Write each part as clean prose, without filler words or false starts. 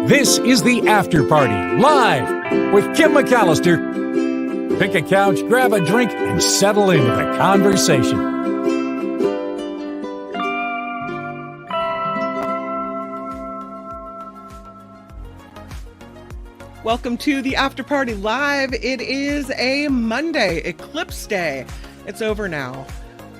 This is the After Party, live with Kim McAllister. Pick a couch, grab a drink, and settle into the conversation. Welcome to the After Party Live. It is a Monday, Eclipse Day. It's over now.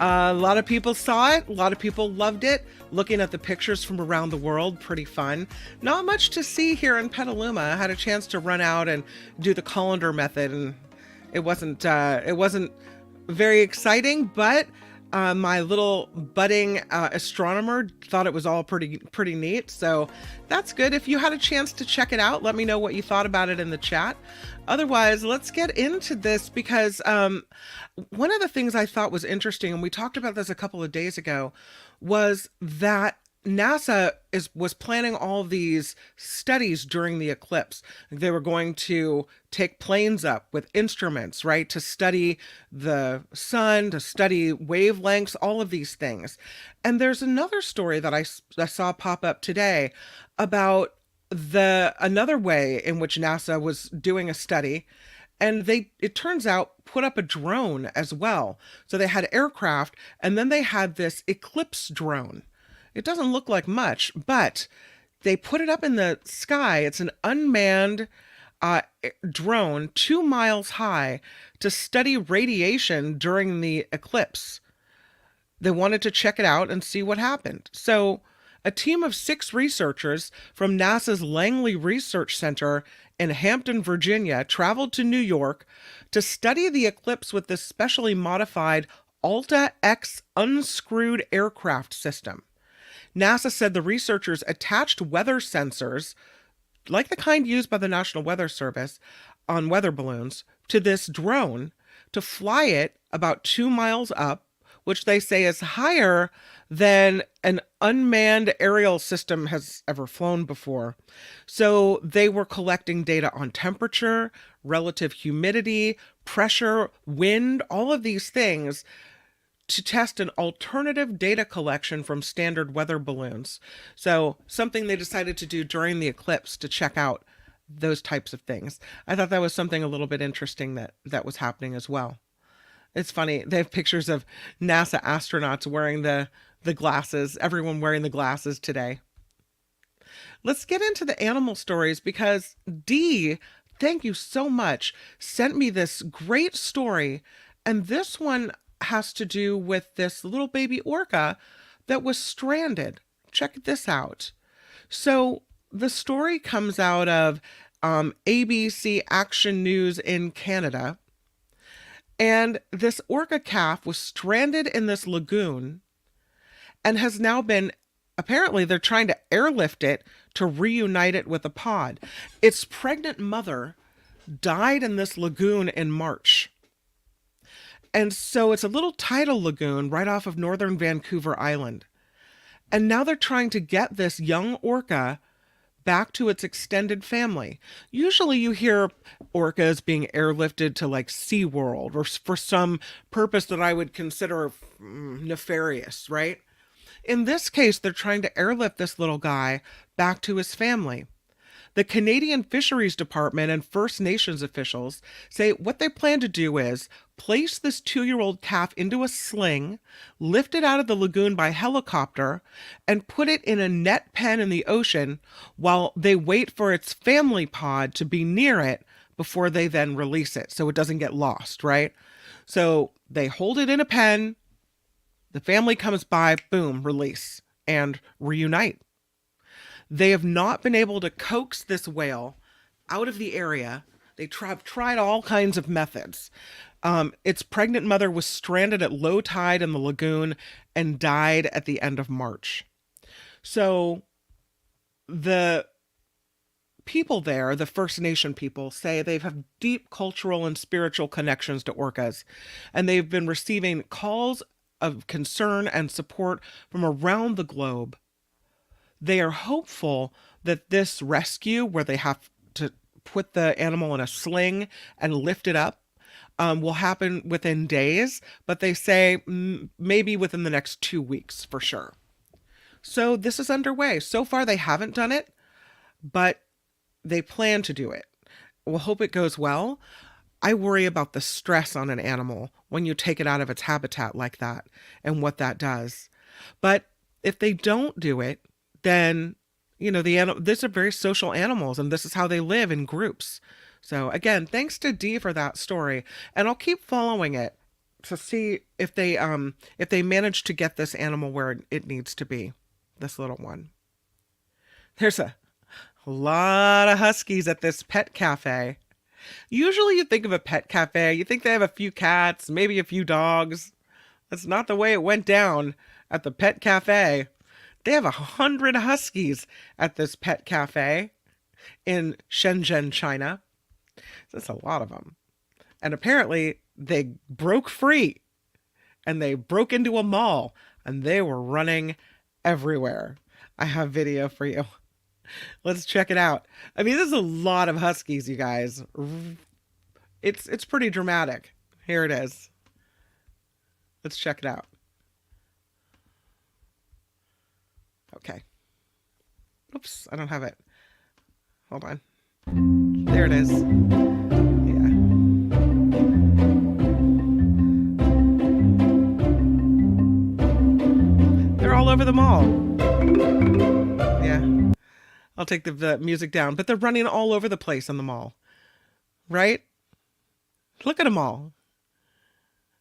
A lot of people saw it. A lot of people loved it. Looking at the pictures from around the world, pretty fun. Not much to see here in Petaluma. I had a chance to run out and do the colander method, and it wasn't very exciting, but my little budding astronomer thought it was all pretty neat. So that's good. If you had a chance to check it out, let me know what you thought about it in the chat. Otherwise, let's get into this because one of the things I thought was interesting, and we talked about this a couple of days ago, was that NASA was planning all these studies during the eclipse. They were going to take planes up with instruments, right, to study the sun, to study wavelengths, all of these things. And there's another story that I saw pop up today about another way in which NASA was doing a study. And it turns out, put up a drone as well. So they had aircraft, and then they had this Eclipse drone. It doesn't look like much, but they put it up in the sky. It's an unmanned drone 2 miles high to study radiation during the eclipse. They wanted to check it out and see what happened. So a team of 6 researchers from NASA's Langley Research Center in Hampton, Virginia, traveled to New York to study the eclipse with this specially modified Alta-X unscrewed aircraft system. NASA said the researchers attached weather sensors, like the kind used by the National Weather Service on weather balloons, to this drone to fly it about 2 miles up, which they say is higher than an unmanned aerial system has ever flown before. So they were collecting data on temperature, relative humidity, pressure, wind, all of these things to test an alternative data collection from standard weather balloons. So something they decided to do during the eclipse to check out those types of things. I thought that was something a little bit interesting that was happening as well. It's funny. They have pictures of NASA astronauts wearing the glasses, everyone wearing the glasses today. Let's get into the animal stories because Dee, thank you so much, sent me this great story. And this one has to do with this little baby orca that was stranded. Check this out. So the story comes out of ABC Action News in Canada. And this orca calf was stranded in this lagoon and has now been, apparently they're trying to airlift it to reunite it with a pod. Its pregnant mother died in this lagoon in March. And so it's a little tidal lagoon right off of northern Vancouver Island. And now they're trying to get this young orca back to its extended family. Usually you hear orcas being airlifted to like SeaWorld or for some purpose that I would consider nefarious, right? In this case, they're trying to airlift this little guy back to his family. The Canadian Fisheries Department and First Nations officials say what they plan to do is place this 2-year-old calf into a sling, lift it out of the lagoon by helicopter, and put it in a net pen in the ocean while they wait for its family pod to be near it before they then release it so it doesn't get lost, right? So they hold it in a pen, the family comes by, boom, release, and reunite. They have not been able to coax this whale out of the area. They have tried all kinds of methods. Its pregnant mother was stranded at low tide in the lagoon and died at the end of March. So the people there, the First Nation people, say they have deep cultural and spiritual connections to orcas, and they've been receiving calls of concern and support from around the globe. They are hopeful that this rescue, where they have to put the animal in a sling and lift it up, will happen within days, but they say maybe within the next 2 weeks for sure. So this is underway. So far, they haven't done it, but they plan to do it. We'll hope it goes well. I worry about the stress on an animal when you take it out of its habitat like that and what that does. But if they don't do it, then, these are very social animals and this is how they live in groups. So again, thanks to Dee for that story. And I'll keep following it to see if they manage to get this animal where it needs to be, this little one. There's a lot of Huskies at this pet cafe. Usually you think of a pet cafe, you think they have a few cats, maybe a few dogs. That's not the way it went down at the pet cafe. They have 100 Huskies at this pet cafe in Shenzhen, China. That's a lot of them. And apparently they broke free and they broke into a mall and they were running everywhere. I have video for you. Let's check it out. I mean, there's a lot of Huskies, you guys. It's pretty dramatic. Here it is. Let's check it out. Okay. Oops, I don't have it. Hold on. There it is. Yeah. They're all over the mall. Yeah. I'll take the music down, but they're running all over the place in the mall. Right? Look at them all.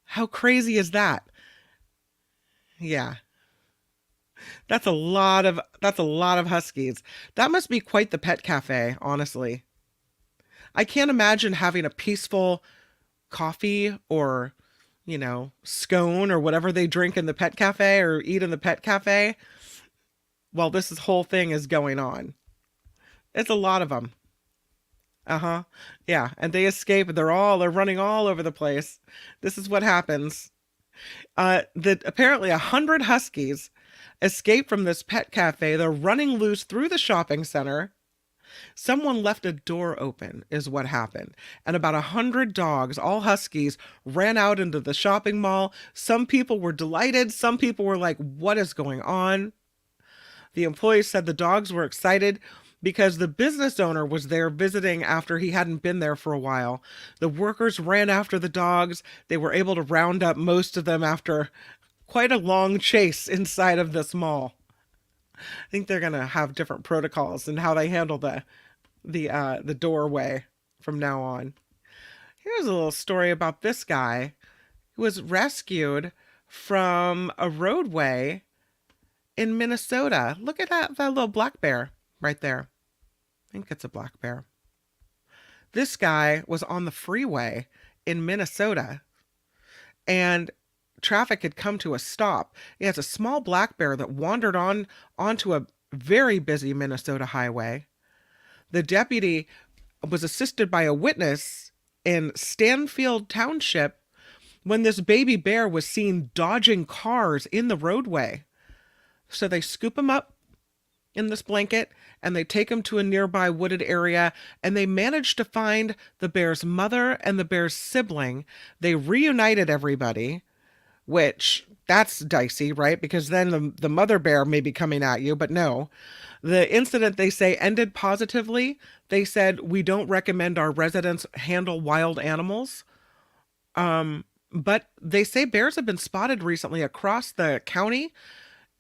How crazy is that? Yeah. That's a lot of Huskies. That must be quite the pet cafe, honestly. I can't imagine having a peaceful coffee or, scone or whatever they drink in the pet cafe or eat in the pet cafe while this whole thing is going on. It's a lot of them. Uh-huh. Yeah, and they escape. They're running all over the place. This is what happens. Apparently 100 Huskies escaped from this pet cafe. They're running loose through the shopping center. Someone left a door open is what happened. And about 100 dogs, all Huskies, ran out into the shopping mall. Some people were delighted. Some people were like, what is going on? The employees said the dogs were excited because the business owner was there visiting after he hadn't been there for a while. The workers ran after the dogs. They were able to round up most of them after quite a long chase inside of this mall. I think they're going to have different protocols in how they handle the doorway from now on. Here's a little story about this guy who was rescued from a roadway in Minnesota. Look at that little black bear right there. I think it's a black bear. This guy was on the freeway in Minnesota and traffic had come to a stop. He has a small black bear that wandered onto a very busy Minnesota highway. The deputy was assisted by a witness in Stanfield Township when this baby bear was seen dodging cars in the roadway. So they scoop him up in this blanket and they take him to a nearby wooded area and they managed to find the bear's mother and the bear's sibling. They reunited everybody, which that's dicey, right? Because then the mother bear may be coming at you, but no. The incident, they say, ended positively. They said, we don't recommend our residents handle wild animals. But they say bears have been spotted recently across the county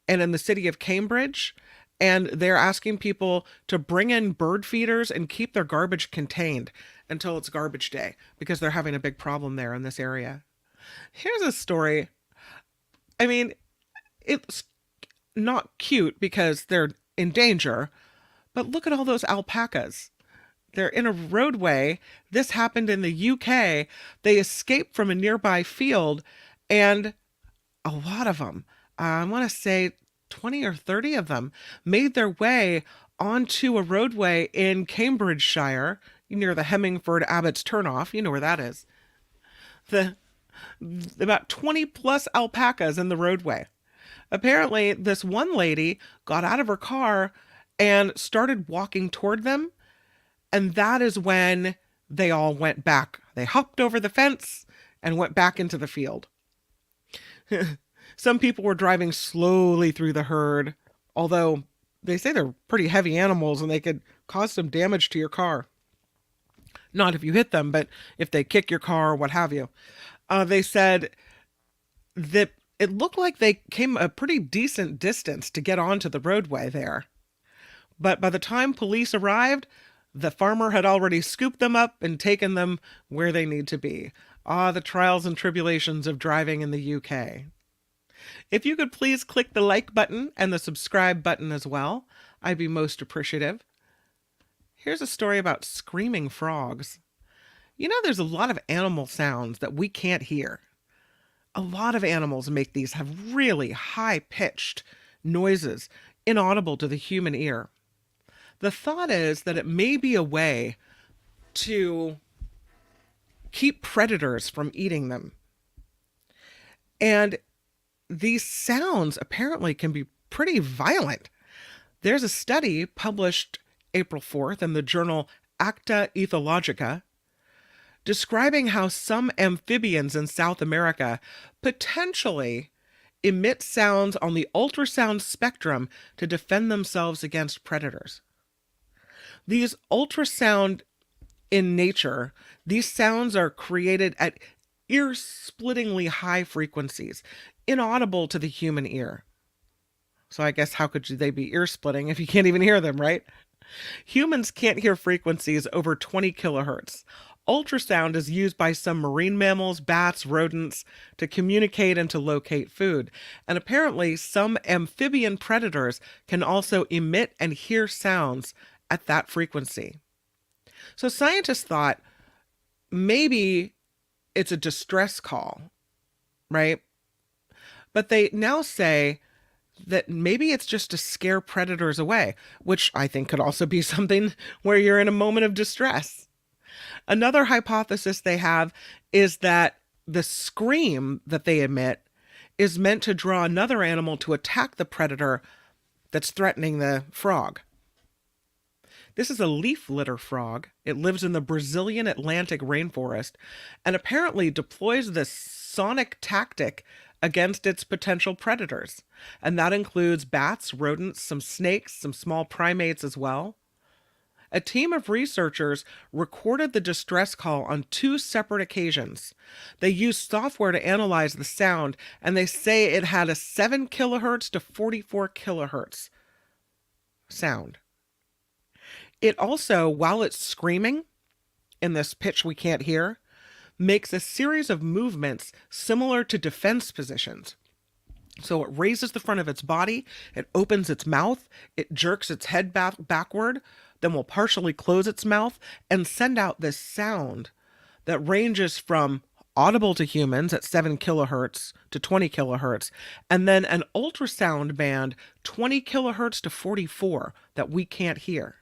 and in the city of Cambridge. And they're asking people to bring in bird feeders and keep their garbage contained until it's garbage day because they're having a big problem there in this area. Here's a story. I mean, it's not cute because they're in danger, but look at all those alpacas. They're in a roadway. This happened in the UK. They escaped from a nearby field, and a lot of them, I want to say 20 or 30 of them, made their way onto a roadway in Cambridgeshire, near the Hemmingford Abbott's turnoff. You know where that is. About 20 plus alpacas in the roadway. Apparently, this one lady got out of her car and started walking toward them. And that is when they all went back. They hopped over the fence and went back into the field. Some people were driving slowly through the herd, although they say they're pretty heavy animals and they could cause some damage to your car. Not if you hit them, but if they kick your car or what have you. They said that it looked like they came a pretty decent distance to get onto the roadway there. But by the time police arrived, the farmer had already scooped them up and taken them where they need to be. Ah, the trials and tribulations of driving in the UK. If you could please click the like button and the subscribe button as well, I'd be most appreciative. Here's a story about screaming frogs. You know, there's a lot of animal sounds that we can't hear. A lot of animals make these have really high-pitched noises, inaudible to the human ear. The thought is that it may be a way to keep predators from eating them. And these sounds apparently can be pretty violent. There's a study published April 4th in the journal Acta Ethologica describing how some amphibians in South America potentially emit sounds on the ultrasound spectrum to defend themselves against predators. These ultrasound in nature, these sounds are created at ear-splittingly high frequencies, inaudible to the human ear. So I guess how could they be ear-splitting if you can't even hear them, right? Humans can't hear frequencies over 20 kilohertz. Ultrasound is used by some marine mammals, bats, rodents to communicate and to locate food. And apparently some amphibian predators can also emit and hear sounds at that frequency. So scientists thought maybe it's a distress call, right? But they now say that maybe it's just to scare predators away, which I think could also be something where you're in a moment of distress. Another hypothesis they have is that the scream that they emit is meant to draw another animal to attack the predator that's threatening the frog. This is a leaf litter frog. It lives in the Brazilian Atlantic rainforest and apparently deploys this sonic tactic against its potential predators. And that includes bats, rodents, some snakes, some small primates as well. A team of researchers recorded the distress call on 2 separate occasions. They used software to analyze the sound, and they say it had a 7 kilohertz to 44 kilohertz sound. It also, while it's screaming in this pitch we can't hear, makes a series of movements similar to defense positions. So it raises the front of its body, it opens its mouth, it jerks its head backward, then will partially close its mouth and send out this sound that ranges from audible to humans at 7 kilohertz to 20 kilohertz, and then an ultrasound band 20 kilohertz to 44 that we can't hear.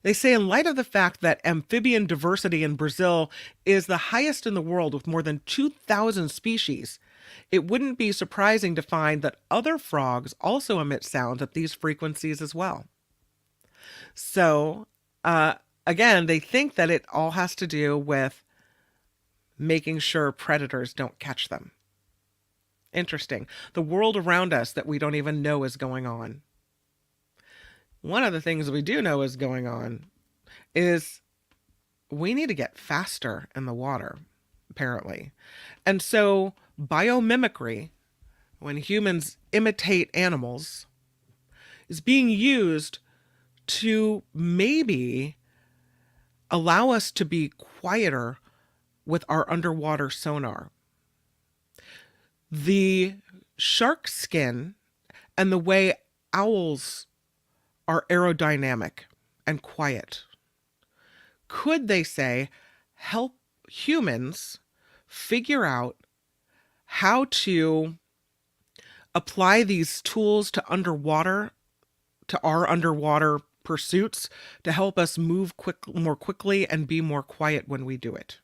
They say in light of the fact that amphibian diversity in Brazil is the highest in the world with more than 2,000 species, it wouldn't be surprising to find that other frogs also emit sounds at these frequencies as well. So, again, they think that it all has to do with making sure predators don't catch them. Interesting. The world around us that we don't even know is going on. One of the things we do know is going on is we need to get faster in the water, apparently. And so biomimicry, when humans imitate animals, is being used to maybe allow us to be quieter with our underwater sonar. The shark skin and the way owls are aerodynamic and quiet could, they say, help humans figure out how to apply these tools to our underwater pursuits to help us move more quickly and be more quiet when we do it.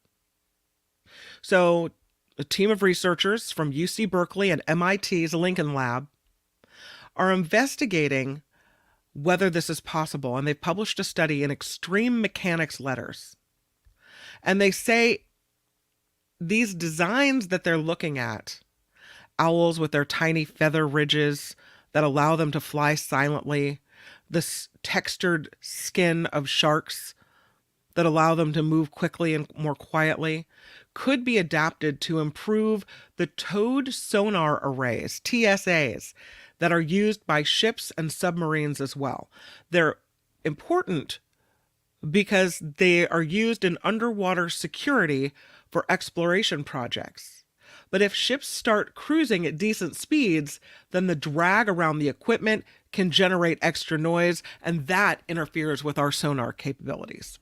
So a team of researchers from UC Berkeley and MIT's Lincoln Lab are investigating whether this is possible, and they've published a study in Extreme Mechanics Letters. And they say these designs that they're looking at, owls with their tiny feather ridges that allow them to fly silently, this textured skin of sharks that allow them to move quickly and more quietly, could be adapted to improve the towed sonar arrays, TSAs, that are used by ships and submarines as well. They're important because they are used in underwater security for exploration projects. But if ships start cruising at decent speeds, then the drag around the equipment can generate extra noise, and that interferes with our sonar capabilities.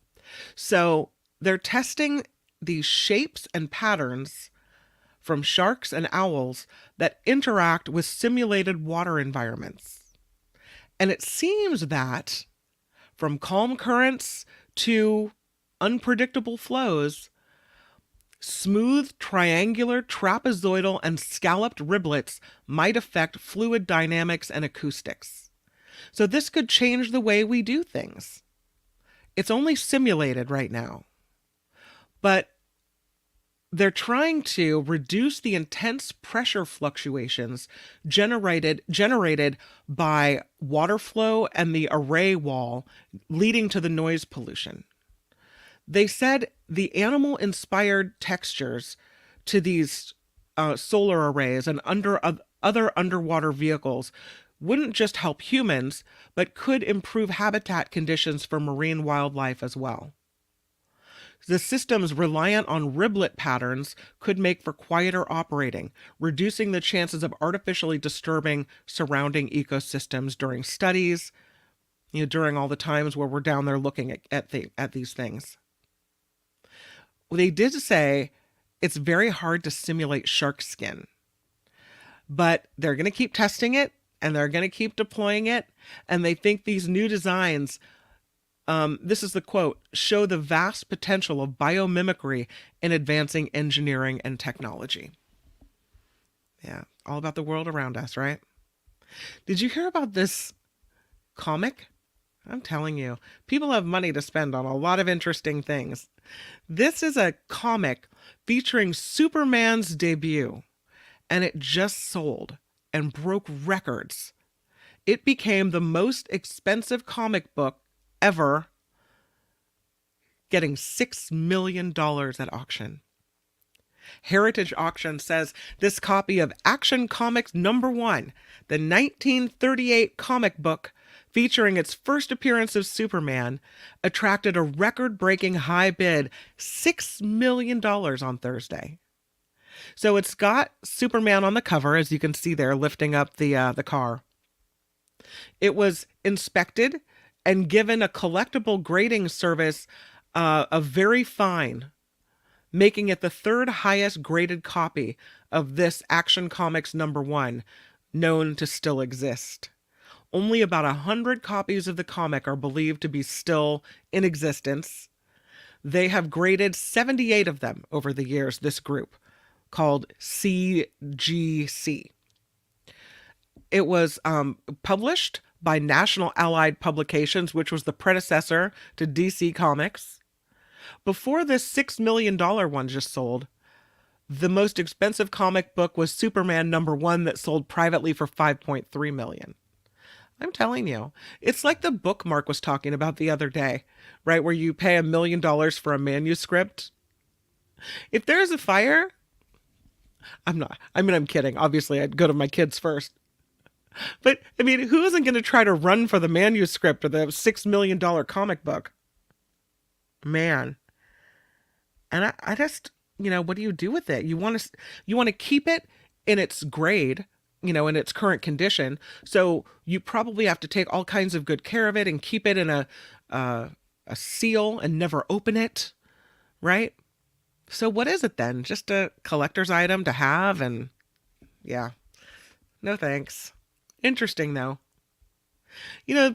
So they're testing these shapes and patterns from sharks and owls that interact with simulated water environments. And it seems that from calm currents to unpredictable flows, smooth, triangular, trapezoidal, and scalloped riblets might affect fluid dynamics and acoustics. So this could change the way we do things. It's only simulated right now, but they're trying to reduce the intense pressure fluctuations generated by water flow and the array wall, leading to the noise pollution. They said the animal-inspired textures to these solar arrays and other underwater vehicles wouldn't just help humans, but could improve habitat conditions for marine wildlife as well. The systems reliant on riblet patterns could make for quieter operating, reducing the chances of artificially disturbing surrounding ecosystems during studies, during all the times where we're down there looking at these things. They did say it's very hard to simulate shark skin, but they're going to keep testing it and they're going to keep deploying it. And they think these new designs, this is the quote, show the vast potential of biomimicry in advancing engineering and technology. Yeah, all about the world around us, right? Did you hear about this comic? I'm telling you, people have money to spend on a lot of interesting things. This is a comic featuring Superman's debut, and it just sold and broke records. It became the most expensive comic book ever, getting $6 million at auction. Heritage Auction says this copy of Action Comics #1, the 1938 comic book featuring its first appearance of Superman, attracted a record-breaking high bid, $6 million on Thursday. So it's got Superman on the cover, as you can see there, lifting up the car. It was inspected and given a collectible grading service of very fine, making it the third highest graded copy of this Action Comics #1 known to still exist. Only about 100 copies of the comic are believed to be still in existence. They have graded 78 of them over the years, this group, called CGC. It was published by National Allied Publications, which was the predecessor to DC Comics. Before this $6 million one just sold, the most expensive comic book was Superman #1 that sold privately for $5.3 million. I'm telling you, it's like the book Mark was talking about the other day, right? Where you pay $1 million for a manuscript. If there's a fire, I'm kidding. Obviously, I'd go to my kids first. But, I mean, who isn't going to try to run for the manuscript or the $6 million comic book? Man. And I just, what do you do with it? You want to keep it in its grade, in its current condition. So you probably have to take all kinds of good care of it and keep it in a seal and never open it, right? So what is it then? Just a collector's item to have? And yeah, no thanks. Interesting though.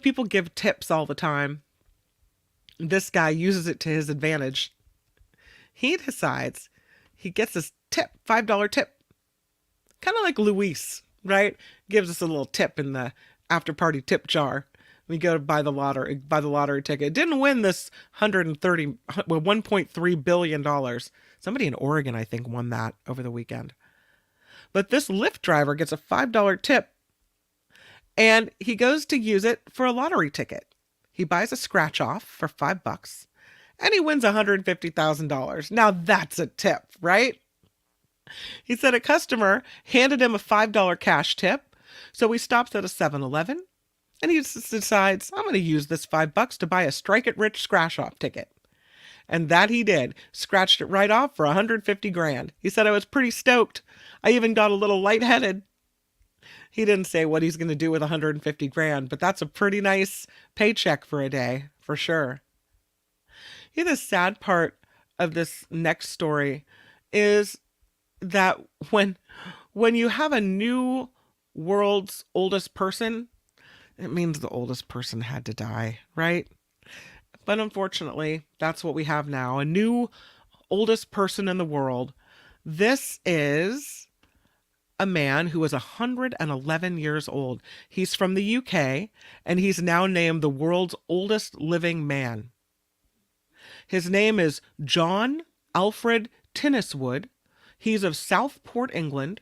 People give tips all the time. This guy uses it to his advantage. He decides he gets this tip, $5 tip. Kind of like Luis, right? Gives us a little tip in the after party tip jar. We go to buy the lottery ticket. It didn't win this $1.3 billion. Somebody in Oregon, I think, won that over the weekend. But this Lyft driver gets a $5 tip. And he goes to use it for a lottery ticket. He buys a scratch off for $5 and he wins $150,000. Now that's a tip, right? He said a customer handed him a $5 cash tip. So he stops at a 7-Eleven and he just decides, I'm going to use this $5 to buy a Strike It Rich scratch off ticket. And that he did. Scratched it right off for 150 grand. He said, I was pretty stoked. I even got a little lightheaded. He didn't say what he's going to do with 150 grand, but that's a pretty nice paycheck for a day, for sure. The sad part of this next story is that when you have a new world's oldest person, it means the oldest person had to die, right? But unfortunately, that's what we have now. A new oldest person in the world. This is a man who is 111 years old. He's from the UK, and he's now named the world's oldest living man. His name is John Alfred Tinniswood. He's of Southport, England,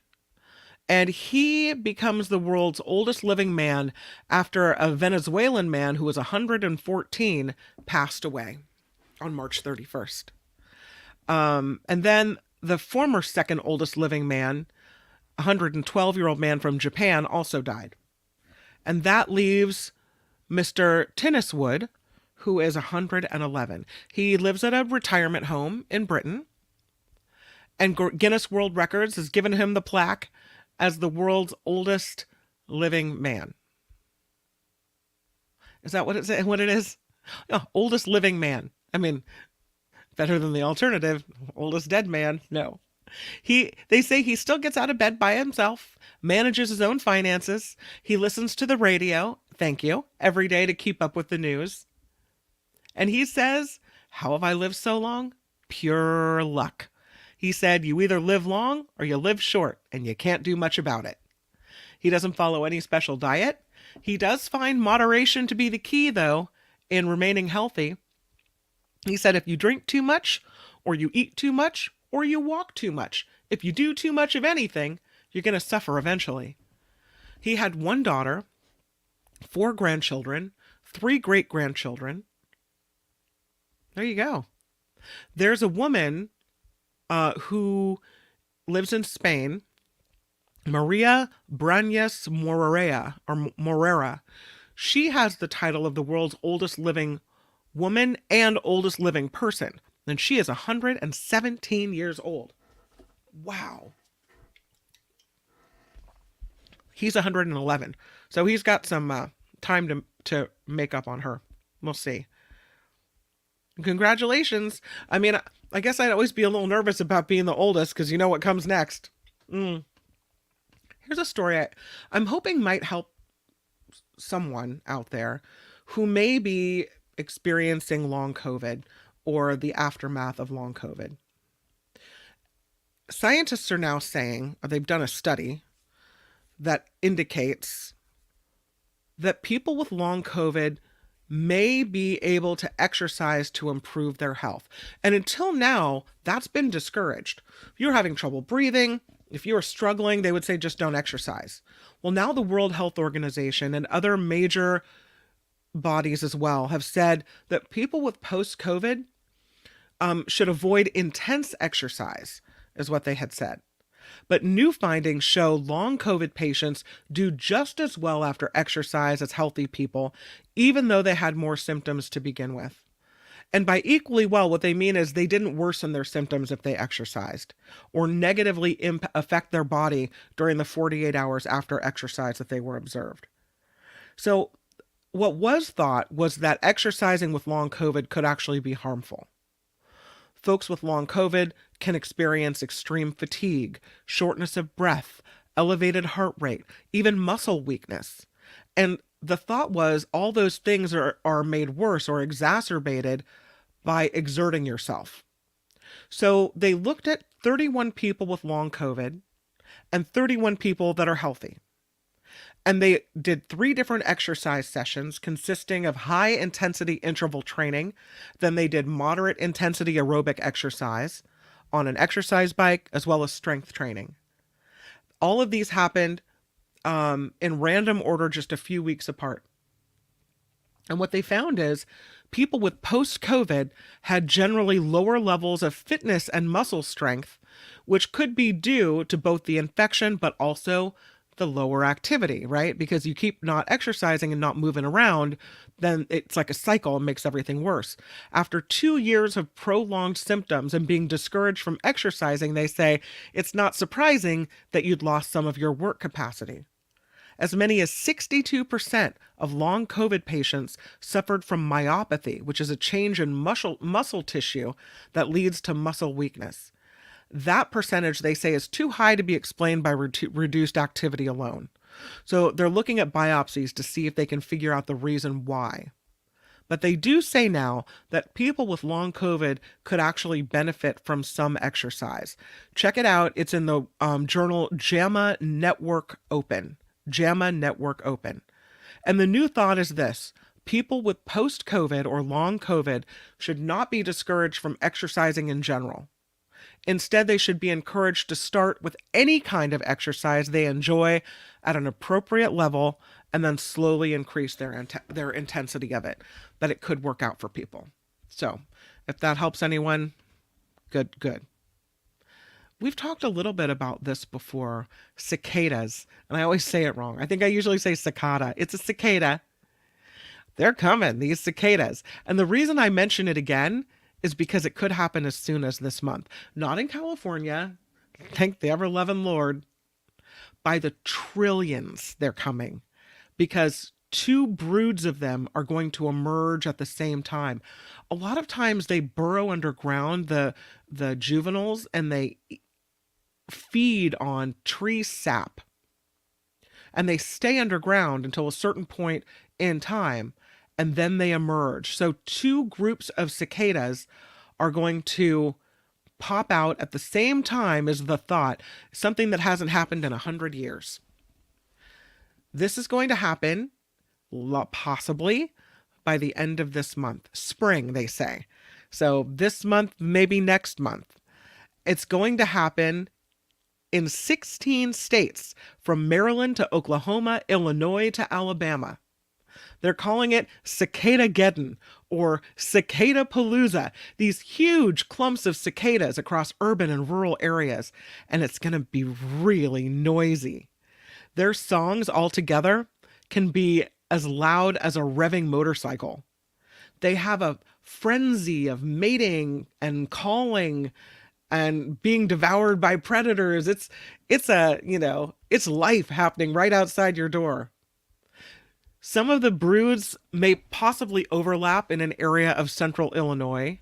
and he becomes the world's oldest living man after a Venezuelan man who was 114 passed away on March 31st. And then the former second oldest living man, 112-year-old man from Japan, also died. And that leaves Mr. Tinniswood, who is 111. He lives at a retirement home in Britain, and Guinness World Records has given him the plaque as the world's oldest living man. Is that what it is? Oh, oldest living man. I mean, better than the alternative, oldest dead man. No. They say he still gets out of bed by himself, manages his own finances. He listens to the radio, thank you, every day to keep up with the news. And he says, how have I lived so long? Pure luck. He said, you either live long or you live short, and you can't do much about it. He doesn't follow any special diet. He does find moderation to be the key, though, in remaining healthy. He said, if you drink too much, or you eat too much, or you walk too much, if you do too much of anything, you're going to suffer eventually. He had 1 daughter, 4 grandchildren, 3 great-grandchildren. There you go. There's a woman who lives in Spain, Maria Brañas Morera. She has the title of the world's oldest living woman and oldest living person. And she is 117 years old. Wow. He's 111. So he's got some time to make up on her. We'll see. Congratulations. I mean, I guess I'd always be a little nervous about being the oldest because you know what comes next. Here's a story I'm hoping might help someone out there who may be experiencing long COVID or the aftermath of long COVID. Scientists are now saying, or they've done a study that indicates that people with long COVID may be able to exercise to improve their health. And until now, that's been discouraged. If you're having trouble breathing, if you're struggling, they would say just don't exercise. Well, now the World Health Organization and other major bodies as well have said that people with post-COVID should avoid intense exercise, is what they had said. But new findings show long COVID patients do just as well after exercise as healthy people, even though they had more symptoms to begin with. And by equally well, what they mean is they didn't worsen their symptoms if they exercised or negatively affect their body during the 48 hours after exercise that they were observed. So what was thought was that exercising with long COVID could actually be harmful. Folks with long COVID can experience extreme fatigue, shortness of breath, elevated heart rate, even muscle weakness. And the thought was all those things are made worse or exacerbated by exerting yourself. So they looked at 31 people with long COVID and 31 people that are healthy. And they did 3 different exercise sessions consisting of high intensity interval training. Then they did moderate intensity aerobic exercise on an exercise bike as well as strength training. All of these happened in random order just a few weeks apart. And what they found is people with post-COVID had generally lower levels of fitness and muscle strength, which could be due to both the infection but also the lower activity, right? Because you keep not exercising and not moving around, then it's like a cycle and makes everything worse. After 2 years of prolonged symptoms and being discouraged from exercising, they say it's not surprising that you'd lost some of your work capacity. As many as 62% of long COVID patients suffered from myopathy, which is a change in muscle tissue that leads to muscle weakness. That percentage, they say, is too high to be explained by reduced activity alone. So they're looking at biopsies to see if they can figure out the reason why. But they do say now that people with long COVID could actually benefit from some exercise. Check it out. It's in the journal JAMA Network Open. JAMA Network Open. And the new thought is this: people with post-COVID or long COVID should not be discouraged from exercising in general. Instead, they should be encouraged to start with any kind of exercise they enjoy at an appropriate level and then slowly increase their intensity of it. But it could work out for people. So if that helps anyone, good. We've talked a little bit about this before, cicadas, and I always say it wrong. I think I usually say cicada. It's a cicada. They're coming, these cicadas. And the reason I mention it again is because it could happen as soon as this month. Not in California, thank the ever-loving Lord. By the trillions they're coming, because 2 broods of them are going to emerge at the same time. A lot of times they burrow underground, the juveniles, and they feed on tree sap. And they stay underground until a certain point in time, and then they emerge. So 2 groups of cicadas are going to pop out at the same time as the thought, something that hasn't happened in 100 years. This is going to happen possibly by the end of this month. Spring, they say. So this month, maybe next month. It's going to happen in 16 states, from Maryland to Oklahoma, Illinois to Alabama. They're calling it Cicada-geddon or Cicada-palooza, these huge clumps of cicadas across urban and rural areas, and it's going to be really noisy. Their songs altogether can be as loud as a revving motorcycle. They have a frenzy of mating and calling and being devoured by predators. It's life happening right outside your door. Some of the broods may possibly overlap in an area of central Illinois.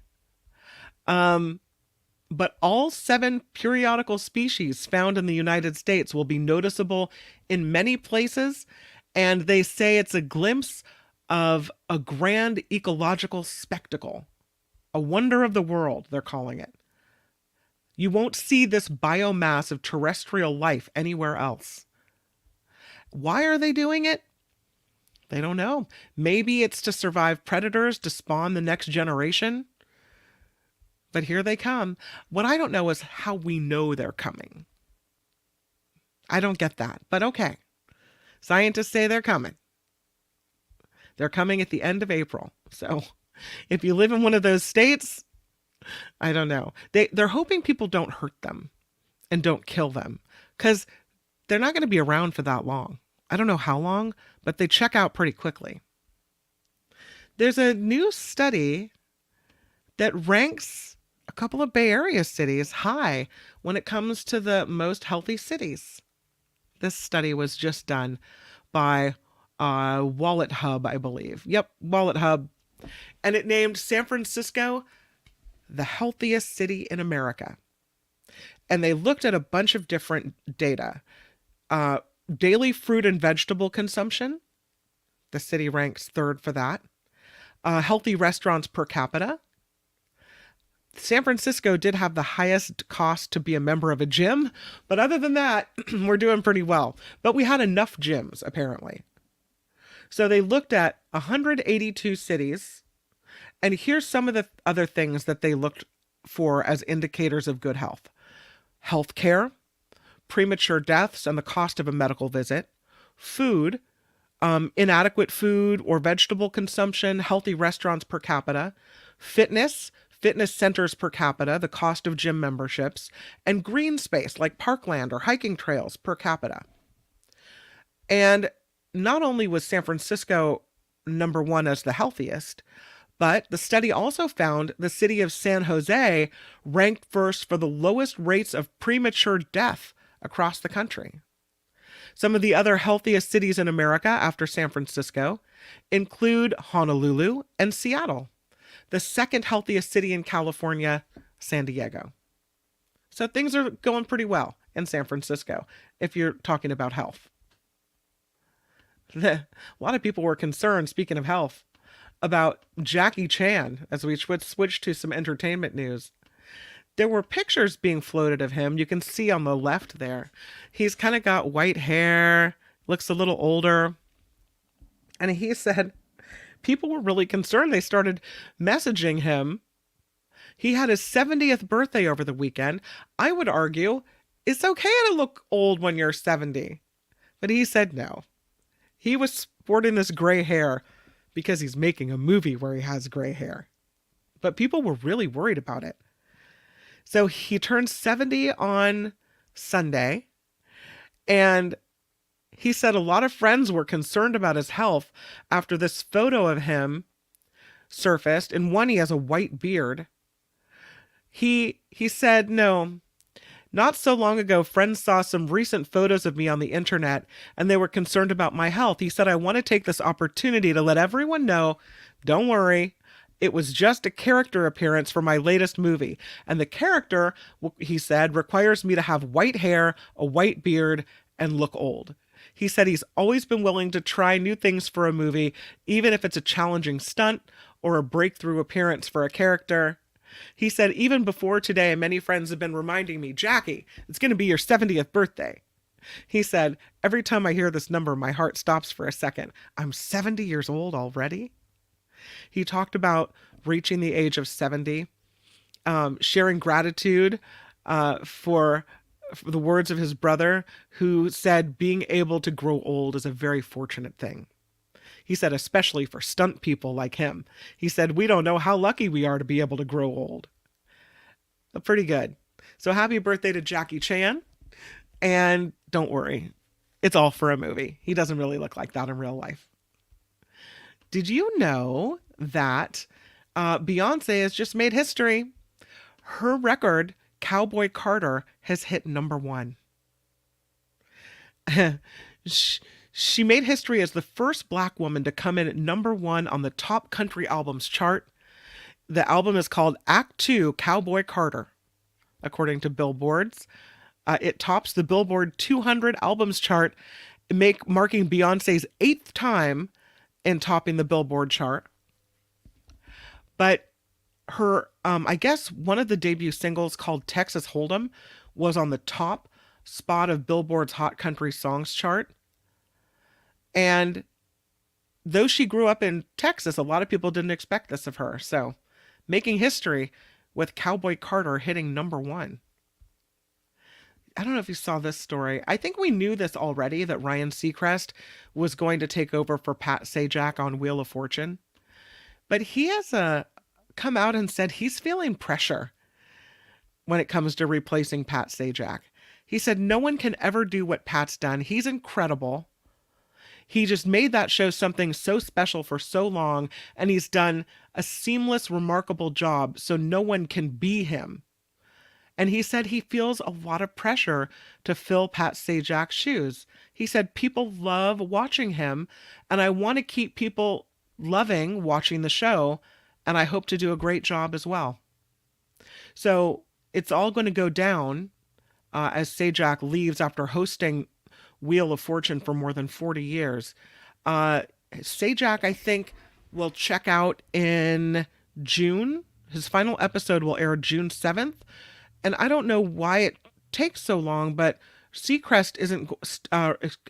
But all 7 periodical species found in the United States will be noticeable in many places, and they say it's a glimpse of a grand ecological spectacle. A wonder of the world, they're calling it. You won't see this biomass of terrestrial life anywhere else. Why are they doing it? They don't know. Maybe it's to survive predators, to spawn the next generation. But here they come. What I don't know is how we know they're coming. I don't get that, but okay. Scientists say they're coming. They're coming at the end of April. So if you live in one of those states, I don't know. They're hoping people don't hurt them and don't kill them, because they're not going to be around for that long. I don't know how long, but they check out pretty quickly. There's a new study that ranks a couple of Bay Area cities high when it comes to the most healthy cities. This study was just done by Wallet Hub, I believe. Yep, Wallet Hub. And it named San Francisco the healthiest city in America. And they looked at a bunch of different data. Daily fruit and vegetable consumption. The city ranks 3rd for that. Healthy restaurants per capita. San Francisco did have the highest cost to be a member of a gym, but other than that, we're doing pretty well. But we had enough gyms, apparently. So they looked at 182 cities, and here's some of the other things that they looked for as indicators of good health. Healthcare, premature deaths and the cost of a medical visit, food, inadequate food or vegetable consumption, healthy restaurants per capita, fitness centers per capita, the cost of gym memberships, and green space like parkland or hiking trails per capita. And not only was San Francisco number one as the healthiest, but the study also found the city of San Jose ranked first for the lowest rates of premature death across the country. Some of the other healthiest cities in America after San Francisco include Honolulu and Seattle. The second healthiest city in California, San Diego. So things are going pretty well in San Francisco if you're talking about health. A lot of people were concerned, speaking of health, about Jackie Chan as we switch to some entertainment news. There were pictures being floated of him. You can see on the left there. He's kind of got white hair, looks a little older. And he said people were really concerned. They started messaging him. He had his 70th birthday over the weekend. I would argue it's okay to look old when you're 70. But he said no. He was sporting this gray hair because he's making a movie where he has gray hair. But people were really worried about it. So he turned 70 on Sunday, and he said a lot of friends were concerned about his health after this photo of him surfaced. In one, he has a white beard. He said, no, not so long ago, friends saw some recent photos of me on the internet, and they were concerned about my health. He said, I want to take this opportunity to let everyone know, don't worry, it was just a character appearance for my latest movie. And the character, he said, requires me to have white hair, a white beard, and look old. He said he's always been willing to try new things for a movie, even if it's a challenging stunt or a breakthrough appearance for a character. He said, even before today, many friends have been reminding me, Jackie, it's going to be your 70th birthday. He said, every time I hear this number, my heart stops for a second. I'm 70 years old already. He talked about reaching the age of 70, sharing gratitude for the words of his brother, who said being able to grow old is a very fortunate thing. He said, especially for stunt people like him. He said, we don't know how lucky we are to be able to grow old. Pretty good. So happy birthday to Jackie Chan. And don't worry, it's all for a movie. He doesn't really look like that in real life. Did you know that Beyonce has just made history? Her record, Cowboy Carter, has hit number one. She made history as the first Black woman to come in at number one on the top country albums chart. The album is called Act 2 Cowboy Carter, according to Billboard's. It tops the Billboard 200 albums chart, marking Beyonce's 8th time in topping the Billboard chart. But her, I guess one of the debut singles called Texas Hold'em was on the top spot of Billboard's Hot Country Songs chart. And though she grew up in Texas, a lot of people didn't expect this of her. So making history with Cowboy Carter hitting number one. I don't know if you saw this story. I think we knew this already, that Ryan Seacrest was going to take over for Pat Sajak on Wheel of Fortune. But he has come out and said he's feeling pressure when it comes to replacing Pat Sajak. He said no one can ever do what Pat's done. He's incredible. He just made that show something so special for so long, and he's done a seamless, remarkable job, so no one can be him. And he said he feels a lot of pressure to fill Pat Sajak's shoes. He said people love watching him, and I want to keep people loving watching the show, and I hope to do a great job as well. So it's all going to go down as Sajak leaves after hosting Wheel of Fortune for more than 40 years. Sajak, I think, will check out in June. His final episode will air June 7th. And I don't know why it takes so long, but Seacrest isn't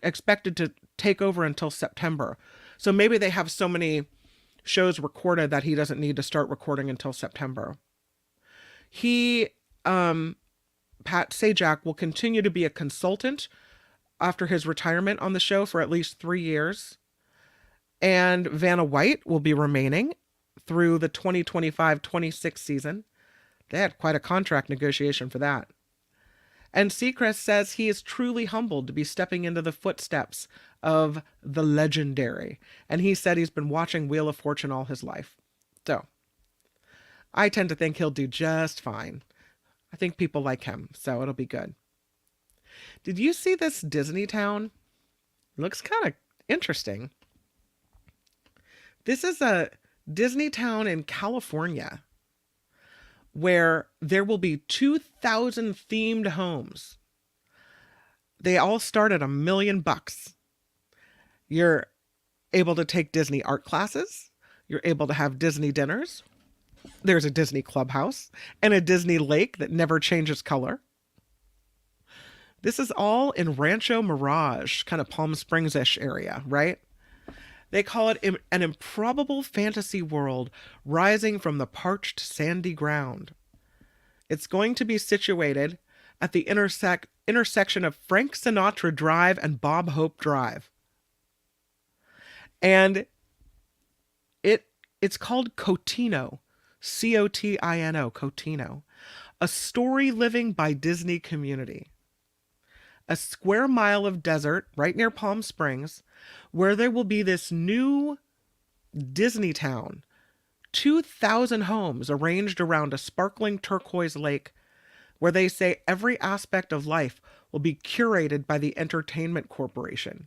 expected to take over until September. So maybe they have so many shows recorded that he doesn't need to start recording until September. Pat Sajak will continue to be a consultant after his retirement on the show for at least 3 years. And Vanna White will be remaining through the 2025-26 season. They had quite a contract negotiation for that. And Seacrest says he is truly humbled to be stepping into the footsteps of the legendary. And he said he's been watching Wheel of Fortune all his life. So, I tend to think he'll do just fine. I think people like him, so it'll be good. Did you see this Disney town? Looks kind of interesting. This is a Disney town in California where there will be 2,000 themed homes. They all start at $1 million. You're able to take Disney art classes. You're able to have Disney dinners. There's a Disney clubhouse and a Disney lake that never changes color. This is all in Rancho Mirage, kind of Palm Springs-ish area, right? They call it an improbable fantasy world rising from the parched sandy ground. It's going to be situated at the intersection of Frank Sinatra Drive and Bob Hope Drive. And it's called Cotino, Cotino, Cotino, a story living by Disney community. A square mile of desert right near Palm Springs, where there will be this new Disney town, 2,000 homes arranged around a sparkling turquoise lake, where they say every aspect of life will be curated by the Entertainment Corporation.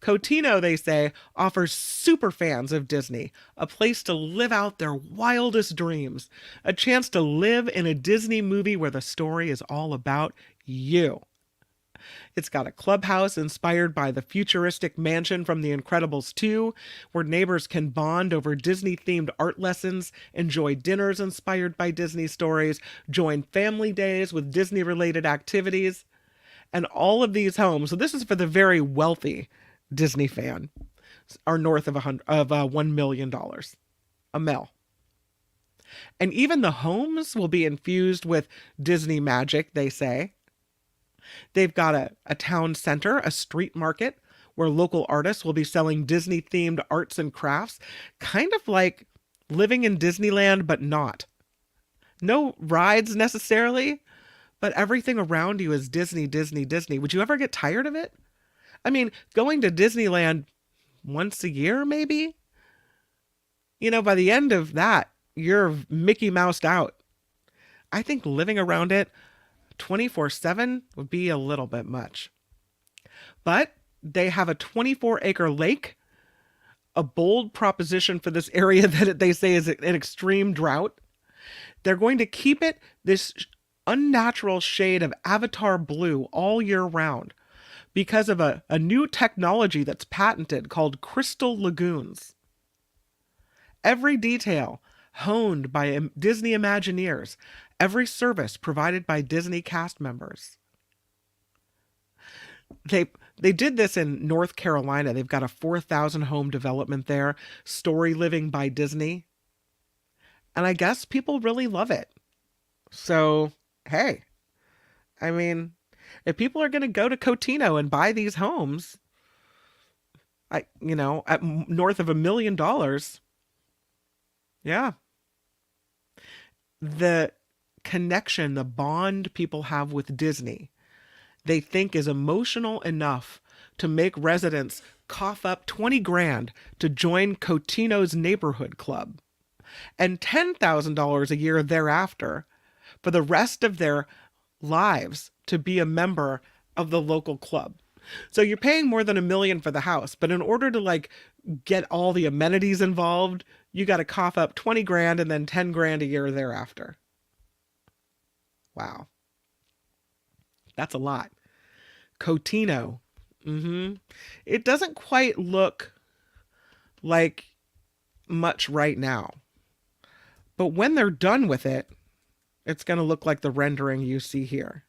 Cotino, they say, offers super fans of Disney a place to live out their wildest dreams, a chance to live in a Disney movie where the story is all about you. It's got a clubhouse inspired by the futuristic mansion from The Incredibles 2, where neighbors can bond over Disney-themed art lessons, enjoy dinners inspired by Disney stories, join family days with Disney-related activities. And all of these homes, so this is for the very wealthy Disney fan, are north of $1 million a mil. And even the homes will be infused with Disney magic, they say. They've got a town center, a street market, where local artists will be selling Disney-themed arts and crafts, kind of like living in Disneyland, but not. No rides necessarily, but everything around you is Disney, Disney, Disney. Would you ever get tired of it? I mean, going to Disneyland once a year, maybe? You know, by the end of that, you're Mickey Moused out. I think living around it 24/7 would be a little bit much. But they have a 24-acre lake, a bold proposition for this area that they say is an extreme drought. They're going to keep it this unnatural shade of avatar blue all year round because of a new technology that's patented called crystal lagoons. Every detail honed by Disney Imagineers, every service provided by Disney cast members. They did this in North Carolina. They've got a 4,000 home development there, story living by Disney. And I guess people really love it. So, hey, I mean, if people are going to go to Cotino and buy these homes, at north of $1 million, yeah. The connection, the bond people have with Disney, they think is emotional enough to make residents cough up 20 grand to join Cotino's neighborhood club and $10,000 a year thereafter for the rest of their lives to be a member of the local club. So you're paying more than $1 million for the house, but in order to get all the amenities involved, you got to cough up 20 grand and then 10 grand a year thereafter. Wow. That's a lot. Cotino. It doesn't quite look like much right now. But when they're done with it, it's going to look like the rendering you see here.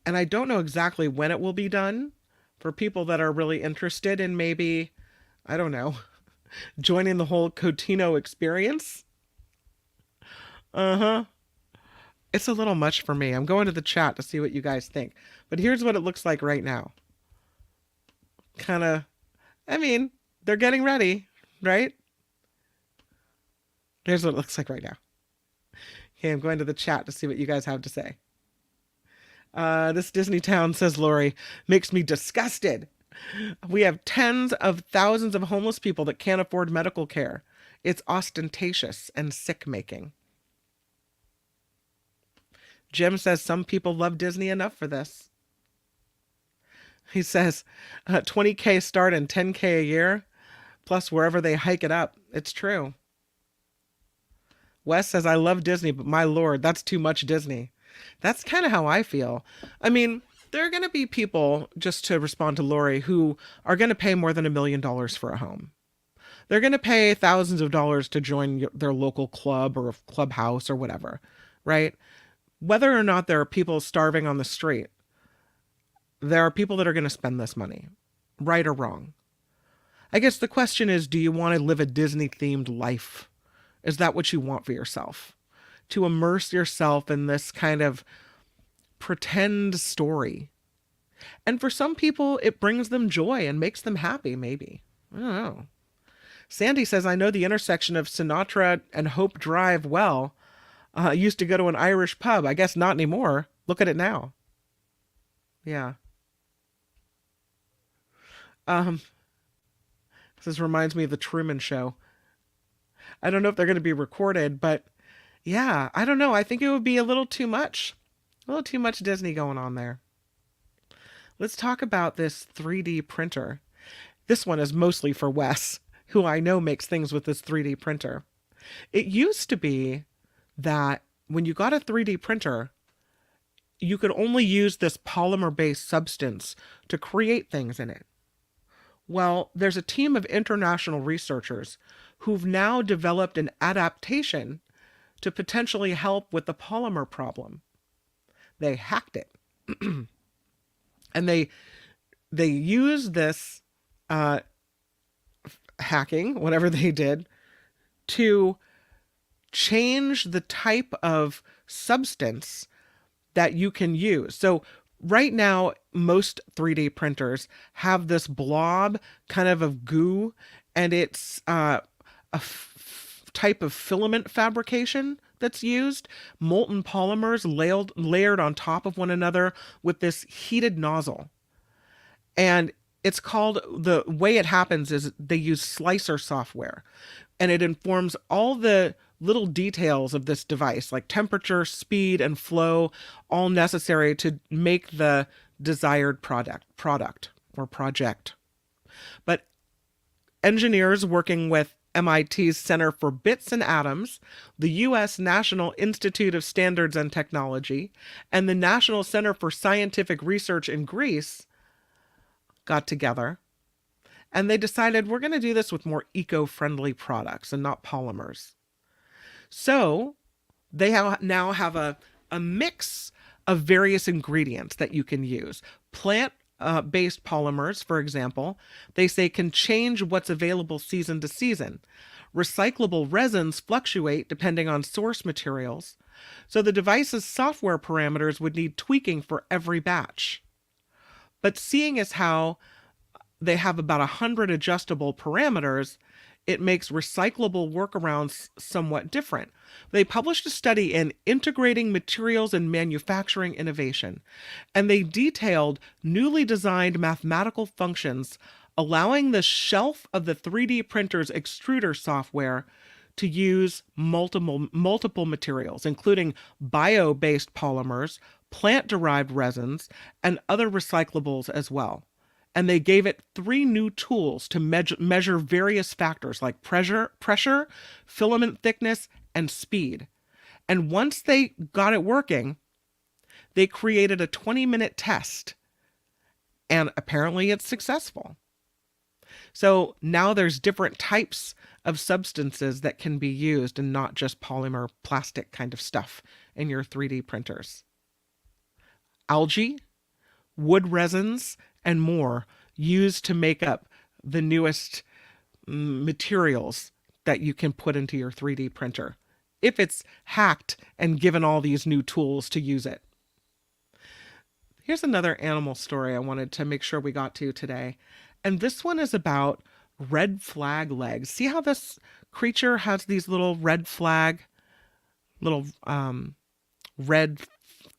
And I don't know exactly when it will be done. For people that are really interested in maybe, I don't know, joining the whole Cotino experience. It's a little much for me. I'm going to the chat to see what you guys think. But here's what it looks like right now. Kind of, I mean, they're getting ready, right? Here's what it looks like right now. Okay, I'm going to the chat to see what you guys have to say. This Disney town, says Lori, makes me disgusted. We have tens of thousands of homeless people that can't afford medical care. It's ostentatious and sick-making. Jim says some people love Disney enough for this. He says 20K start and 10K a year, plus wherever they hike it up. It's true. Wes says, I love Disney, but my lord, that's too much Disney. That's kind of how I feel. I mean, there are going to be people, just to respond to Lori, who are going to pay more than $1 million for a home. They're going to pay thousands of dollars to join their local club or clubhouse or whatever, right? Whether or not there are people starving on the street, there are people that are going to spend this money, right or wrong. I guess the question is, do you want to live a Disney-themed life? Is that what you want for yourself? To immerse yourself in this kind of pretend story. And for some people, it brings them joy and makes them happy, maybe. I don't know. Sandy says, I know the intersection of Sinatra and Hope Drive well. I used to go to an Irish pub. I guess not anymore. Look at it now. Yeah. This reminds me of the Truman Show. I don't know if they're going to be recorded, but yeah, I don't know. I think it would be a little too much. A little too much Disney going on there. Let's talk about this 3D printer. This one is mostly for Wes, who I know makes things with this 3D printer. It used to be that when you got a 3D printer, you could only use this polymer-based substance to create things in it. Well, there's a team of international researchers who've now developed an adaptation to potentially help with the polymer problem. They hacked it. And they used this hacking, whatever they did, to change the type of substance that you can use. So right now, most 3D printers have this blob kind of goo, and it's type of filament fabrication that's used, molten polymers layered on top of one another with this heated nozzle. And it's called, the way it happens is they use slicer software, and it informs all the little details of this device, like temperature, speed, and flow, all necessary to make the desired product or project. But engineers working with MIT's Center for Bits and Atoms, the U.S. National Institute of Standards and Technology, and the National Center for Scientific Research in Greece got together, and they decided we're going to do this with more eco-friendly products and not polymers. So they now have a mix of various ingredients that you can use. Plant-based polymers, for example, they say can change what's available season to season. Recyclable resins fluctuate depending on source materials, so the device's software parameters would need tweaking for every batch. But seeing as how they have about 100 adjustable parameters, it makes recyclable workarounds somewhat different. They published a study in Integrating Materials and Manufacturing Innovation, and they detailed newly designed mathematical functions allowing the shelf of the 3D printer's extruder software to use multiple materials, including bio-based polymers, plant-derived resins, and other recyclables as well. And they gave it 3 new tools to measure various factors like pressure, filament thickness, and speed. And once they got it working, they created a 20-minute test. And apparently it's successful. So now there's different types of substances that can be used and not just polymer plastic kind of stuff in your 3D printers. Algae, wood resins, and more used to make up the newest materials that you can put into your 3D printer. if it's hacked and given all these new tools to use it. Here's another animal story I wanted to make sure we got to today. And this one is about red flag legs. See how this creature has these little red flag, little red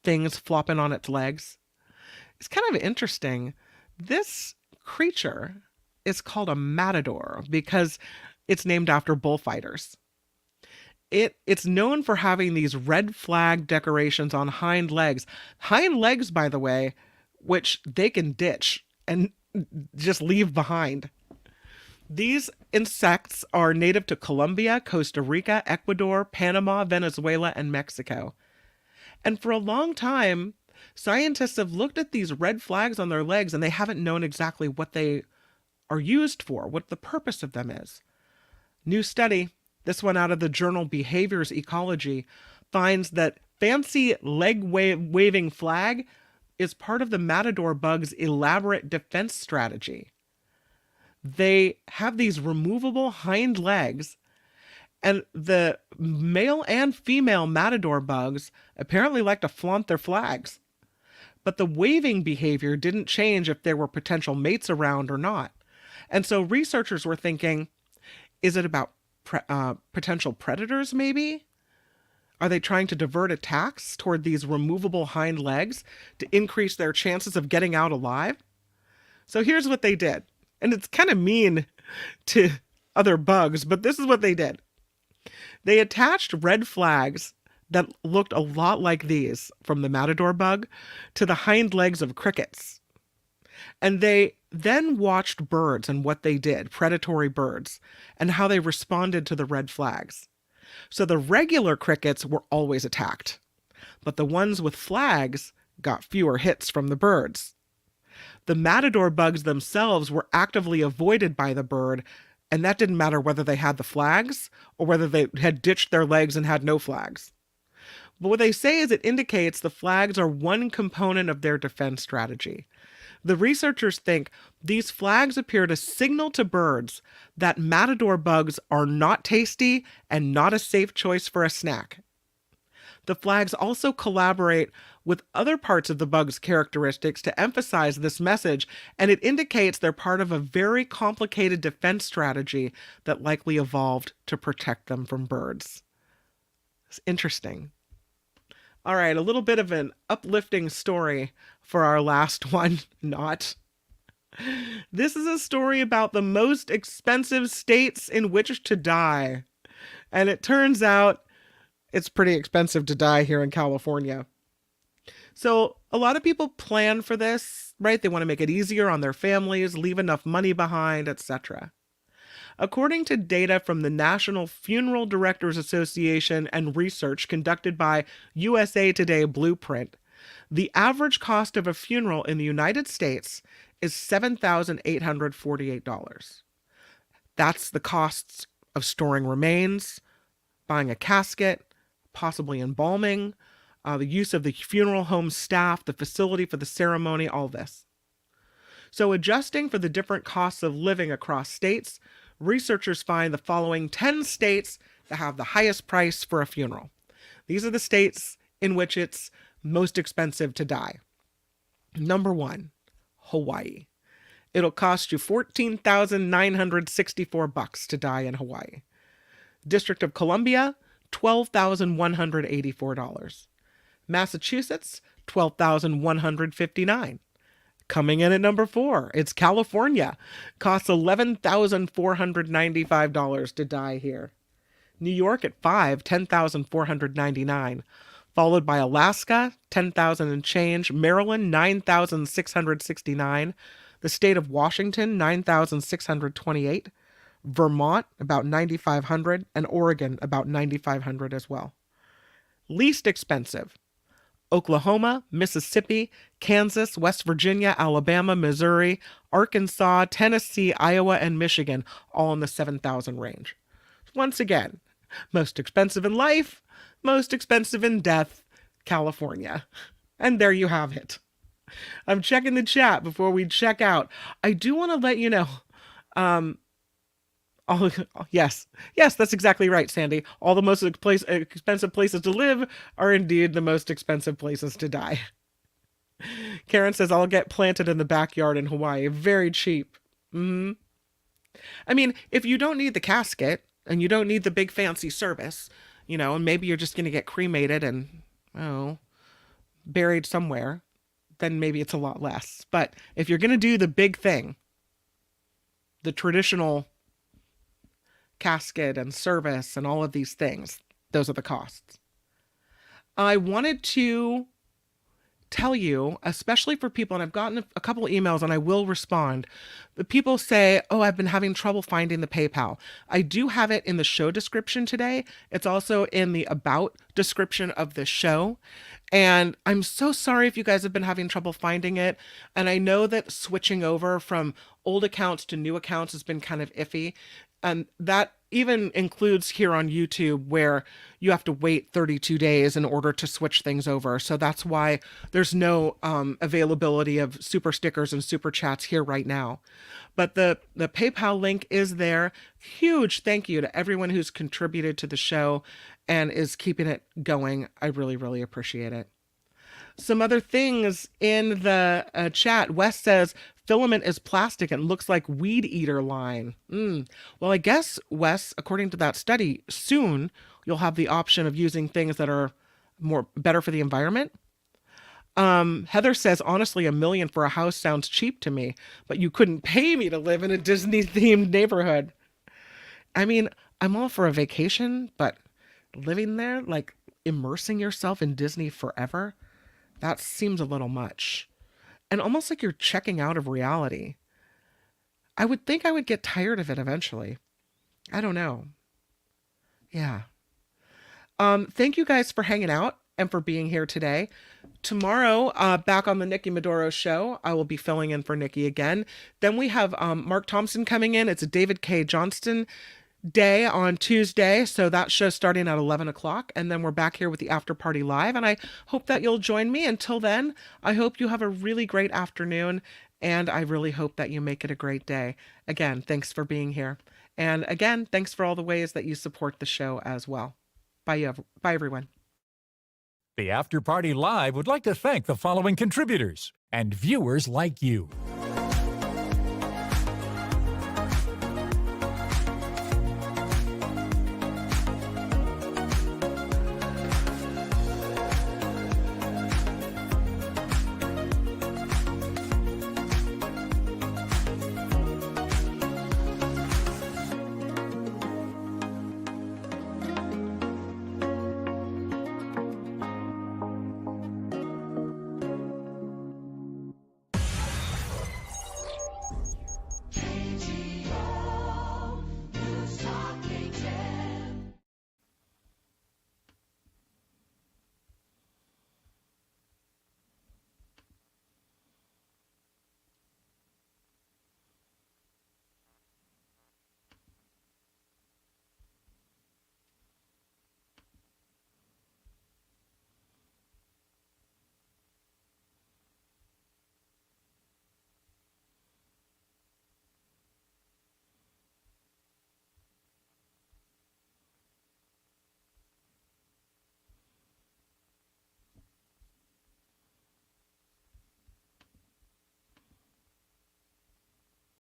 things flopping on its legs? It's kind of interesting. This creature is called a matador because it's named after bullfighters. It's known for having these red flag decorations on hind legs. Hind legs, by the way, which they can ditch and just leave behind. These insects are native to Colombia, Costa Rica, Ecuador, Panama, Venezuela, and Mexico. And for a long time, scientists have looked at these red flags on their legs and they haven't known exactly what they are used for, what the purpose of them is. New study, this one out of the journal Behaviors Ecology, finds that fancy leg-waving flag is part of the matador bug's elaborate defense strategy. They have these removable hind legs, and the male and female matador bugs apparently like to flaunt their flags. But the waving behavior didn't change if there were potential mates around or not. And so researchers were thinking, is it about potential predators maybe? Are they trying to divert attacks toward these removable hind legs to increase their chances of getting out alive? So here's what they did. And it's kind of mean to other bugs, but this is what they did. They attached red flags that looked a lot like these from the matador bug to the hind legs of crickets. And they then watched birds and what they did, predatory birds, and how they responded to the red flags. So the regular crickets were always attacked, but the ones with flags got fewer hits from the birds. The matador bugs themselves were actively avoided by the bird, and that didn't matter whether they had the flags or whether they had ditched their legs and had no flags. But what they say is it indicates the flags are one component of their defense strategy. The researchers think these flags appear to signal to birds that matador bugs are not tasty and not a safe choice for a snack. The flags also collaborate with other parts of the bug's characteristics to emphasize this message, and it indicates they're part of a very complicated defense strategy that likely evolved to protect them from birds. It's interesting. All right, a little bit of an uplifting story for our last one. Not. This is a story about the most expensive states in which to die. And it turns out it's pretty expensive to die here in California. So a lot of people plan for this, right? They want to make it easier on their families, leave enough money behind, etc. According to data from the National Funeral Directors Association and research conducted by USA Today Blueprint, the average cost of a funeral in the United States is $7,848. That's the costs of storing remains, buying a casket, possibly embalming, the use of the funeral home staff, the facility for the ceremony, all this. So adjusting for the different costs of living across states, researchers find the following 10 states that have the highest price for a funeral. These are the states in which it's most expensive to die. Number 1, Hawaii. It'll cost you $14,964 to die in Hawaii. District of Columbia, $12,184. Massachusetts, $12,159. Coming in at number 4, it's California. Costs $11,495 to die here. New York at 5, $10,499. Followed by Alaska, $10,000 and change. Maryland, $9,669. The state of Washington, $9,628. Vermont, about $9,500. And Oregon, about $9,500 as well. Least expensive: Oklahoma, Mississippi, Kansas, West Virginia, Alabama, Missouri, Arkansas, Tennessee, Iowa, and Michigan, all in the $7,000 range. Once again, most expensive in life, most expensive in death, California. And there you have it. I'm checking the chat before we check out. I do want to let you know, Oh, yes. Yes, that's exactly right, Sandy. All the most expensive places to live are indeed the most expensive places to die. Karen says, I'll get planted in the backyard in Hawaii. Very cheap. Hmm. I mean, if you don't need the casket and you don't need the big fancy service, and maybe you're just going to get cremated and, oh, buried somewhere, then maybe it's a lot less. But if you're going to do the big thing, the traditional casket and service and all of these things, those are the costs. I wanted to tell you, especially for people, and I've gotten a couple of emails and I will respond, but people say, oh, I've been having trouble finding the PayPal. I do have it in the show description today. It's also in the about description of the show. And I'm so sorry if you guys have been having trouble finding it. And I know that switching over from old accounts to new accounts has been kind of iffy. And that even includes here on YouTube, where you have to wait 32 days in order to switch things over. So that's why there's no availability of super stickers and super chats here right now. But the PayPal link is there. Huge thank you to everyone who's contributed to the show and is keeping it going. I really, really appreciate it. Some other things in the chat. Wes says, filament is plastic and looks like weed eater line. Well, I guess, Wes, according to that study, soon you'll have the option of using things that are better for the environment. Heather says, honestly, $1 million for a house sounds cheap to me, but you couldn't pay me to live in a Disney-themed neighborhood. I mean, I'm all for a vacation, but living there, like immersing yourself in Disney forever, that seems a little much. And almost like you're checking out of reality. I would think I would get tired of it eventually. I don't know. Yeah. Thank you guys for hanging out and for being here today. Tomorrow, back on the Nikki Maduro show, I will be filling in for Nikki again. Then we have Mark Thompson coming in. It's a David K. Johnston day on Tuesday, so that show's starting at 11 o'clock, and then we're back here with the After Party Live, and I hope that you'll join me. Until then, I hope you have a really great afternoon, and I really hope that you make it a great day. Again, thanks for being here, and again, thanks for all the ways that you support the show as well. Bye everyone. The After Party Live would like to thank the following contributors and viewers like you.